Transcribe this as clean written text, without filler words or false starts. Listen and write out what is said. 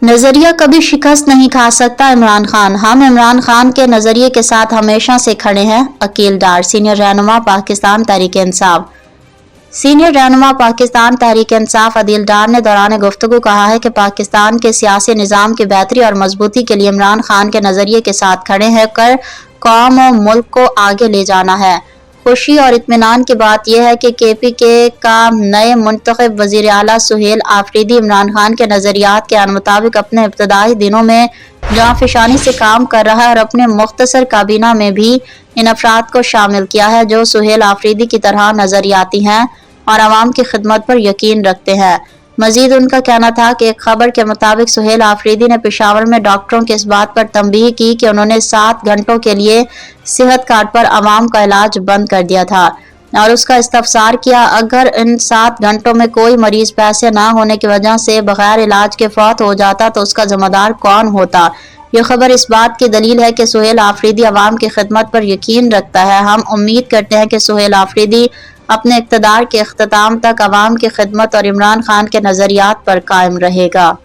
नजरिया कभी शिकस्त नहीं खा सकता इमरान खान। हम इमरान खान के नजरिए के साथ हमेशा से खड़े हैं। अकील डार, सीनियर रहनुमा पाकिस्तान तहरीक इंसाफ। सीनियर रहनुमा पाकिस्तान तहरीक इंसाफ अदील डार ने दौरान गुफ्तगू कहा है कि पाकिस्तान के सियासी निज़ाम की बेहतरी और मजबूती के लिए इमरान खान के नजरिए के साथ खड़े होकर कौम और मुल्क को आगे ले जाना है। खुशी और इत्मीनान की बात यह है कि KPK का नए मुंतखब वज़ीर आला सुहेल आफरीदी इमरान खान के नज़रियात के मुताबिक अपने इब्तदाई दिनों में जांफशानी से काम कर रहा है और अपने मुख्तसर काबीना में भी इन अफराद को शामिल किया है जो सुहेल आफरीदी की तरह नज़रियाती हैं और आवाम की खिदमत पर यकीन रखते हैं। मजीद उनका कहना था कि एक खबर के मुताबिक सुहेल आफरीदी ने पेशावर में डॉक्टरों के इस बात पर तंबीह की कि उन्होंने 7 घंटों के लिए सेहत कार्ड पर आवाम का इलाज बंद कर दिया था और उसका इस्तफसार किया। अगर इन 7 घंटों में कोई मरीज पैसे ना होने की वजह से बगैर इलाज के फौत हो जाता तो उसका जिम्मेदार कौन होता। यह खबर इस बात की दलील है कि सुहेल आफरीदी आवाम की खिदमत पर यकीन रखता है। हम उम्मीद करते हैं कि सुहेल आफरीदी अपने इक़्तिदार के इख्तिताम तक अवाम की खिदमत और इमरान खान के नज़रियात पर कायम रहेगा।